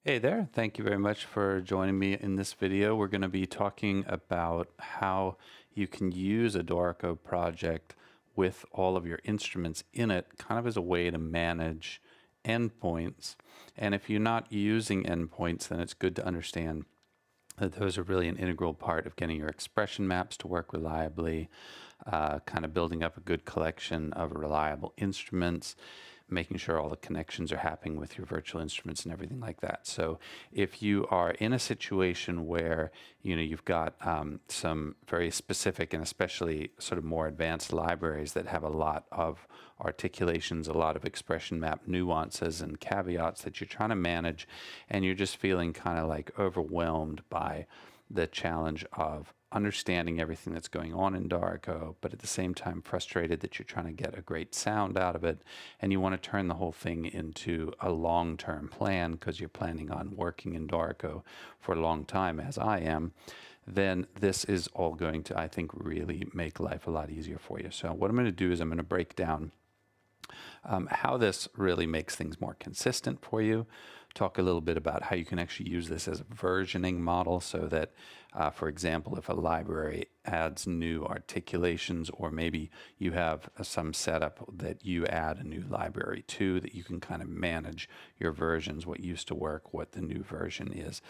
Hey there, thank you very much for joining me in this video. We're going to be talking about how you can use a Dorico project with all of your instruments in it, kind of as a way to manage endpoints. And if you're not using endpoints, then it's good to understand that those are really an integral part of getting your expression maps to work reliably, kind of building up a good collection of reliable instruments, making sure all the connections are happening with your virtual instruments and everything like that. So if you are in a situation where you've got some very specific and especially sort of more advanced libraries that have a lot of articulations, a lot of expression map nuances and caveats that you're trying to manage, and you're just feeling kind of like overwhelmed by the challenge of understanding everything that's going on in Dorico, but at the same time frustrated that you're trying to get a great sound out of it, and you want to turn the whole thing into a long-term plan because you're planning on working in Dorico for a long time, as I am, then this is all going to, I think, really make life a lot easier for you. So what I'm going to do is I'm going to break down how this really makes things more consistent for you. Talk a little bit about how you can actually use this as a versioning model so that, for example, if a library adds new articulations, or maybe you have some setup that you add a new library to, that you can kind of manage your versions, what used to work, what the new version is.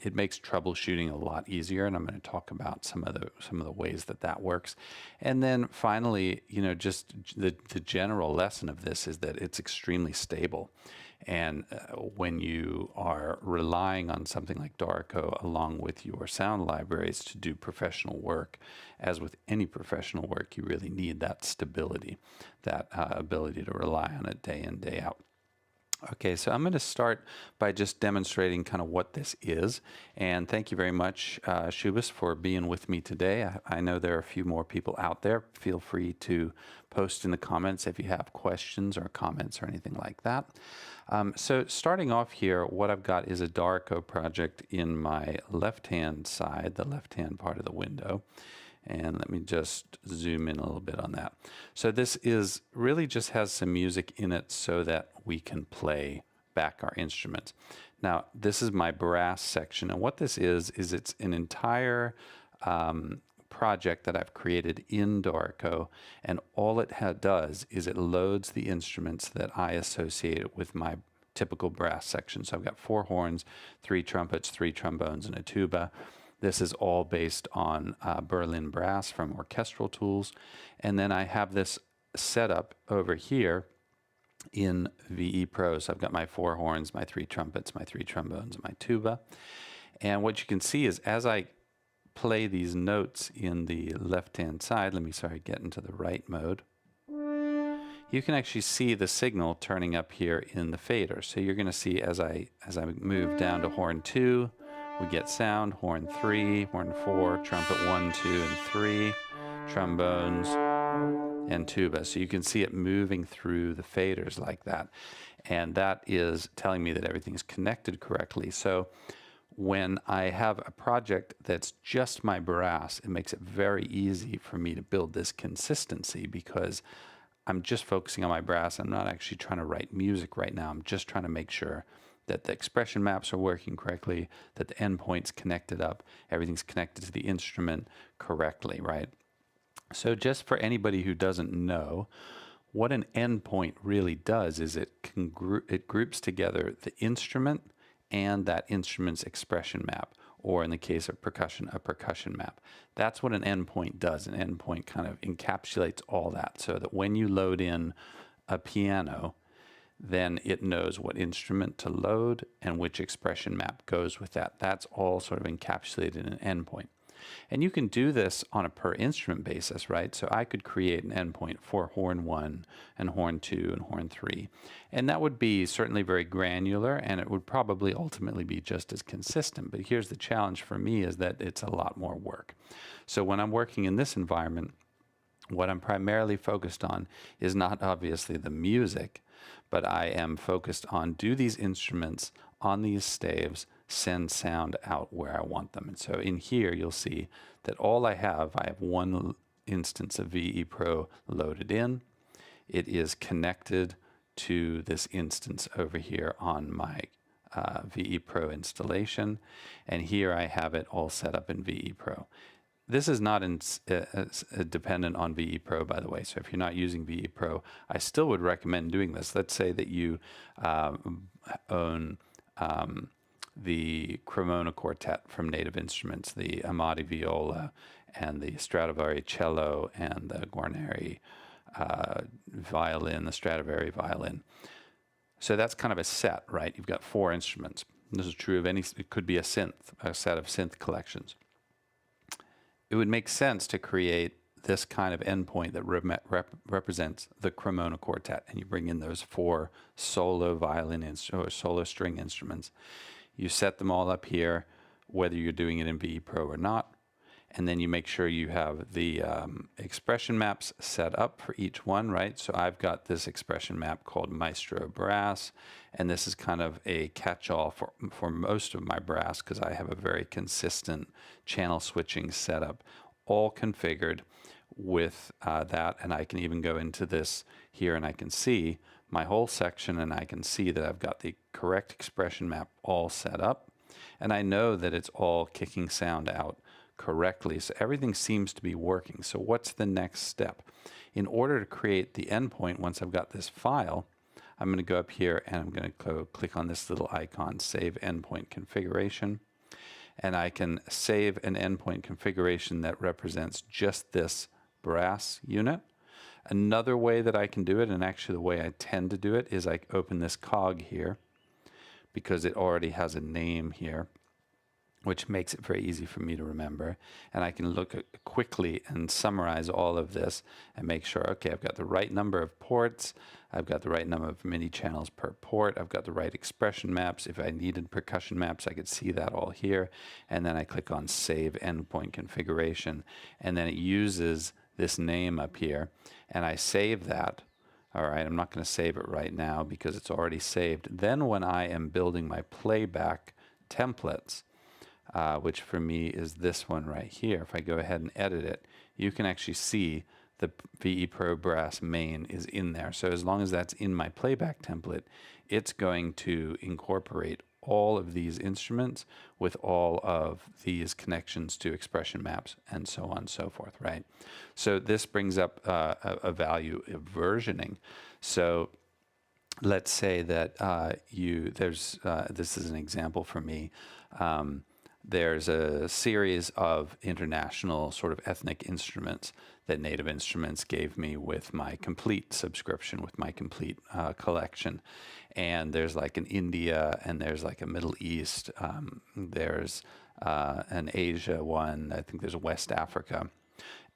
It makes troubleshooting a lot easier, and I'm going to talk about some of the ways that that works. And then finally, just the general lesson of this is that it's extremely stable. And when you are relying on something like Dorico along with your sound libraries to do professional work, as with any professional work, you really need that stability, that ability to rely on it day in, day out. Okay, so I'm going to start by just demonstrating kind of what this is. And thank you very much, Shubhas, for being with me today. I know there are a few more people out there. Feel free to post in the comments if you have questions or comments or anything like that. So starting off here, what I've got is a Dorico project in my left-hand side, the left-hand part of the window. And let me just zoom in a little bit on that. So this is really just has some music in it so that we can play back our instruments. Now, this is my brass section. And what this is it's an entire project that I've created in Dorico. And all it does is it loads the instruments that I associate with my typical brass section. So I've got 4 horns, 3 trumpets, 3 trombones, and a tuba. This is all based on Berlin brass from Orchestral Tools. And then I have this set up over here in VE Pro. So I've got my 4 horns, my 3 trumpets, my 3 trombones, and my tuba. And what you can see is as I play these notes in the left-hand side, let me, get into the right mode. You can actually see the signal turning up here in the fader. So you're going to see as I move down to horn 2, we get sound, horn 3, horn 4, trumpet 1, 2, and 3, trombones, and tuba. So you can see it moving through the faders like that. And that is telling me that everything's connected correctly. So when I have a project that's just my brass, it makes it very easy for me to build this consistency because I'm just focusing on my brass. I'm not actually trying to write music right now. I'm just trying to make sure that the expression maps are working correctly, that the endpoint's connected up, everything's connected to the instrument correctly, right? So just for anybody who doesn't know, what an endpoint really does is it groups together the instrument and that instrument's expression map, or in the case of percussion, a percussion map. That's what an endpoint does. An endpoint kind of encapsulates all that so that when you load in a piano, then it knows what instrument to load and which expression map goes with that. That's all sort of encapsulated in an endpoint. And you can do this on a per instrument basis, right? So I could create an endpoint for horn 1 and horn 2 and horn 3. And that would be certainly very granular, and it would probably ultimately be just as consistent. But here's the challenge for me is that it's a lot more work. So when I'm working in this environment, what I'm primarily focused on is not obviously the music, but I am focused on, do these instruments on these staves send sound out where I want them? And so in here, you'll see that I have one instance of VE Pro loaded in. It is connected to this instance over here on my VE Pro installation, and here I have it all set up in VE Pro. This is not dependent on VE Pro, by the way. So if you're not using VE Pro, I still would recommend doing this. Let's say that you own the Cremona Quartet from Native Instruments, the Amati Viola, and the Stradivari Cello, and the Guarneri violin, the Stradivari violin. So that's kind of a set, right? You've got 4 instruments. This is true of any, it could be a synth, a set of synth collections. It would make sense to create this kind of endpoint that represents the Cremona Quartet, and you bring in those 4 solo violin or solo string instruments. You set them all up here, whether you're doing it in VE Pro or not, and then you make sure you have the expression maps set up for each one, right? So I've got this expression map called Maestro Brass, and this is kind of a catch-all for most of my brass because I have a very consistent channel switching setup, all configured with that. And I can even go into this here and I can see my whole section, and I can see that I've got the correct expression map all set up. And I know that it's all kicking sound out correctly. So everything seems to be working. So what's the next step? In order to create the endpoint, once I've got this file, I'm going to go up here and I'm going to go click on this little icon, Save Endpoint Configuration. And I can save an endpoint configuration that represents just this brass unit. Another way that I can do it, and actually the way I tend to do it, is I open this cog here because it already has a name here, which makes it very easy for me to remember. And I can look quickly and summarize all of this and make sure, okay, I've got the right number of ports, I've got the right number of MIDI channels per port, I've got the right expression maps. If I needed percussion maps, I could see that all here. And then I click on Save Endpoint Configuration, and then it uses this name up here, and I save that. All right, I'm not going to save it right now because it's already saved. Then when I am building my playback templates, which for me is this one right here. If I go ahead and edit it, you can actually see the VE Pro Brass main is in there. So as long as that's in my playback template, it's going to incorporate all of these instruments with all of these connections to expression maps and so on and so forth, right? So this brings up a value of versioning. So let's say that this is an example for me. There's a series of international sort of ethnic instruments that Native Instruments gave me with my complete subscription, with my complete collection. And there's like an India, and there's like a Middle East, there's an Asia one, I think there's a West Africa.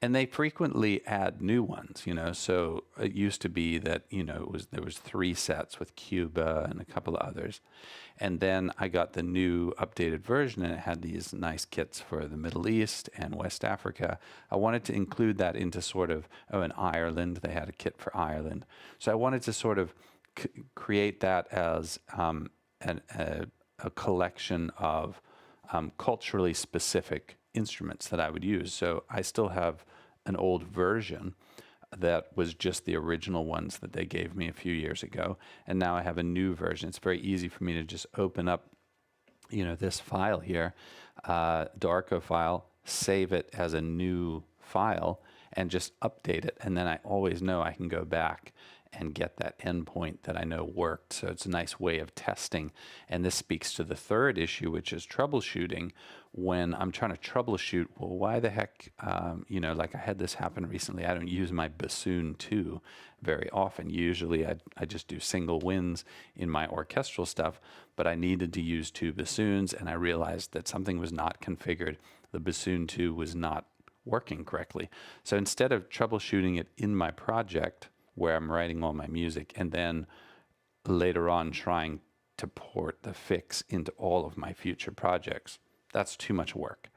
And they frequently add new ones, you know. So it used to be that, you know, there was 3 sets with Cuba and a couple of others. And then I got the new updated version, and it had these nice kits for the Middle East and West Africa. I wanted to include that into sort of, in Ireland, they had a kit for Ireland. So I wanted to sort of create that as a collection of culturally specific instruments that I would use. So I still have an old version that was just the original ones that they gave me a few years ago, and now I have a new version. It's very easy for me to just open up, you know, this file here, Dorico file, save it as a new file, and just update it. And then I always know I can go back and get that endpoint that I know worked. So it's a nice way of testing. And this speaks to the third issue, which is troubleshooting. When I'm trying to troubleshoot, well, why the heck, you know, like I had this happen recently. I don't use my bassoon 2 very often. Usually I just do single winds in my orchestral stuff, but I needed to use 2 bassoons, and I realized that something was not configured. The bassoon 2 was not working correctly. So instead of troubleshooting it in my project, where I'm writing all my music, and then later on trying to port the fix into all of my future projects, that's too much work.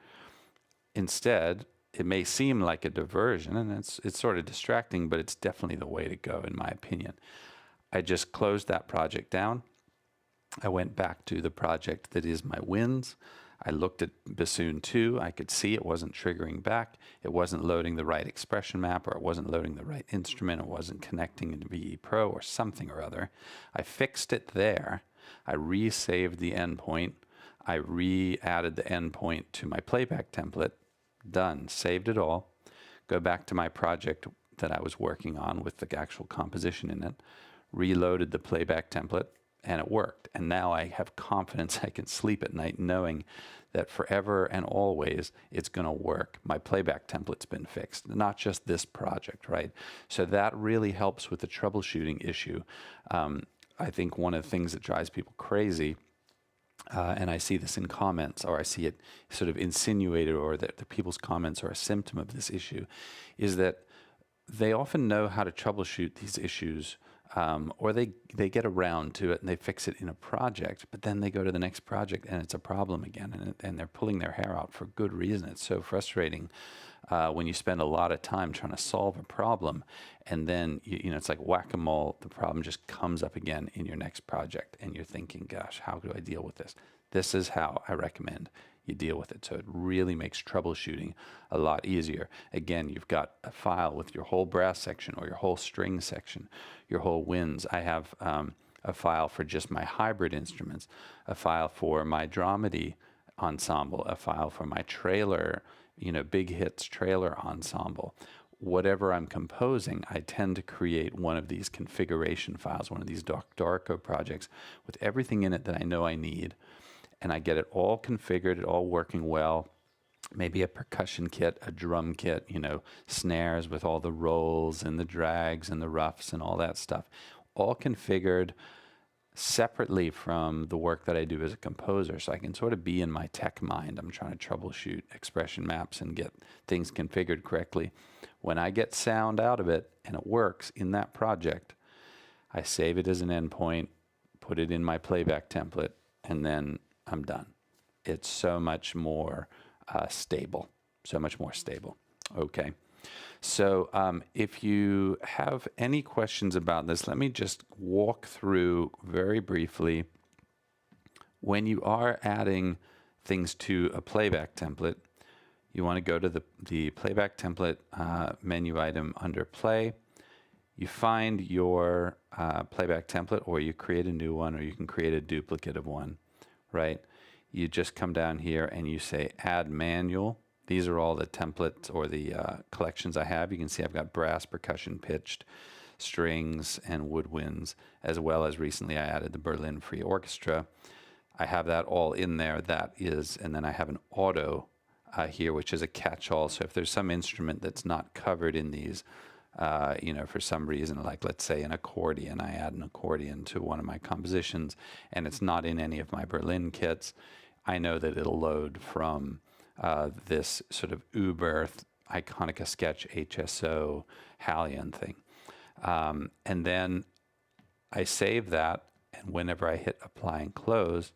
Instead, it may seem like a diversion, and it's sort of distracting, but it's definitely the way to go, in my opinion. I just closed that project down. I went back to the project that is my winds. I looked at bassoon 2. I could see it wasn't triggering back. It wasn't loading the right expression map, or it wasn't loading the right instrument. It wasn't connecting into VE Pro or something or other. I fixed it there. I re-saved the endpoint. I re-added the endpoint to my playback template. Done. Saved it all. Go back to my project that I was working on with the actual composition in it. Reloaded the playback template, and it worked. And now I have confidence I can sleep at night knowing that forever and always it's going to work. My playback template's been fixed, not just this project, right? So that really helps with the troubleshooting issue. I think one of the things that drives people crazy, and I see this in comments, or I see it sort of insinuated, or that the people's comments are a symptom of this issue, is that they often know how to troubleshoot these issues, or they get around to it and they fix it in a project, but then they go to the next project and it's a problem again, and they're pulling their hair out for good reason. It's so frustrating when you spend a lot of time trying to solve a problem, and then you know it's like whack-a-mole. The problem just comes up again in your next project, and you're thinking, "Gosh, how do I deal with this?" This is how I recommend you deal with it. So it really makes troubleshooting a lot easier. Again, you've got a file with your whole brass section or your whole string section, your whole winds. I have a file for just my hybrid instruments, a file for my dramedy ensemble, a file for my trailer, you know, big hits trailer ensemble. Whatever I'm composing, I tend to create one of these configuration files, one of these Dorico projects with everything in it that I know I need, and I get it all configured, it all working well. Maybe a percussion kit, a drum kit, you know, snares with all the rolls and the drags and the ruffs and all that stuff, all configured separately from the work that I do as a composer. So I can sort of be in my tech mind. I'm trying to troubleshoot expression maps and get things configured correctly. When I get sound out of it and it works in that project, I save it as an endpoint, put it in my playback template, and then I'm done. It's so much more stable, so much more stable. Okay. So if you have any questions about this, let me just walk through very briefly. When you are adding things to a playback template, you want to go to the playback template menu item under play. You find your playback template, or you create a new one, or you can create a duplicate of one, right? You just come down here and you say add manual. These are all the templates or the collections I have. You can see I've got brass, percussion, pitched, strings, and woodwinds, as well as recently I added the Berlin Free Orchestra. I have that all in there. That is, and then I have an auto here, which is a catch-all. So if there's some instrument that's not covered in these, you know, for some reason, like let's say an accordion, I add an accordion to one of my compositions, and it's not in any of my Berlin kits, I know that it'll load from this sort of Uber Iconica Sketch HSO Hallion thing. And then I save that, and whenever I hit apply and close,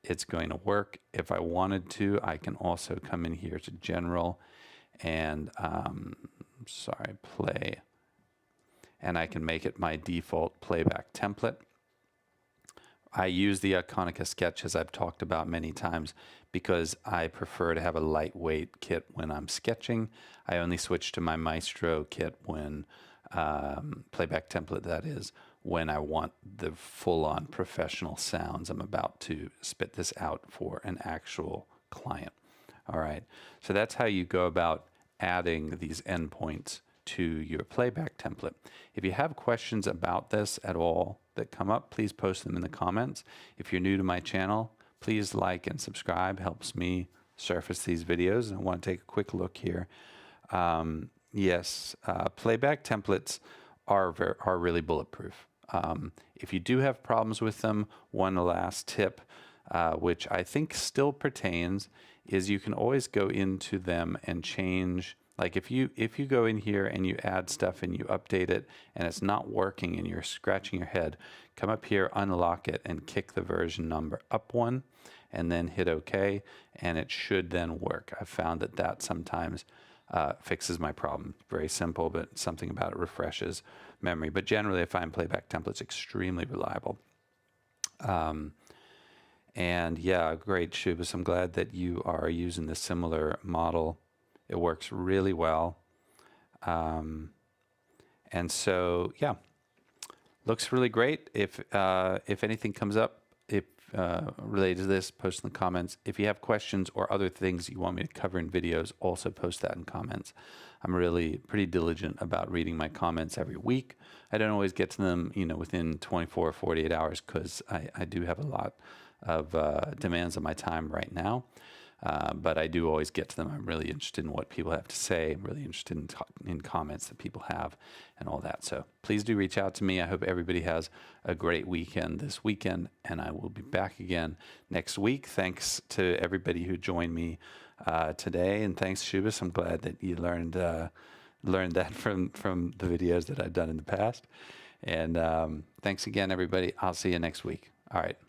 it's going to work. If I wanted to, I can also come in here to general and play, and I can make it my default playback template. I use the Iconica Sketch, as I've talked about many times, because I prefer to have a lightweight kit when I'm sketching. I only switch to my Maestro kit when, playback template that is, when I want the full-on professional sounds. I'm about to spit this out for an actual client. All right, so that's how you go about adding these endpoints to your playback template. If you have questions about this at all that come up, please post them in the comments. If you're new to my channel, please like and subscribe. Helps me surface these videos. And I want to take a quick look here. Yes, playback templates are really bulletproof. If you do have problems with them, one last tip, which I think still pertains, is you can always go into them and change. Like if you go in here and you add stuff and you update it and it's not working and you're scratching your head, come up here, unlock it, and kick the version number up one, and then hit OK, and it should then work. I've found that sometimes fixes my problem. Very simple, but something about it refreshes memory. But generally, I find playback templates extremely reliable. And yeah, great, Shubhas. I'm glad that you are using the similar model. It works really well. And so, yeah, looks really great. If anything comes up, related to this, post in the comments. If you have questions or other things you want me to cover in videos, also post that in comments. I'm really pretty diligent about reading my comments every week. I don't always get to them, within 24 or 48 hours because I do have a lot of demands on my time right now. But I do always get to them. I'm really interested in what people have to say. I'm really interested in comments that people have and all that. So please do reach out to me. I hope everybody has a great weekend this weekend, and I will be back again next week. Thanks to everybody who joined me today, and thanks, Shubis. I'm glad that you learned that from the videos that I've done in the past. And thanks again, everybody. I'll see you next week. All right.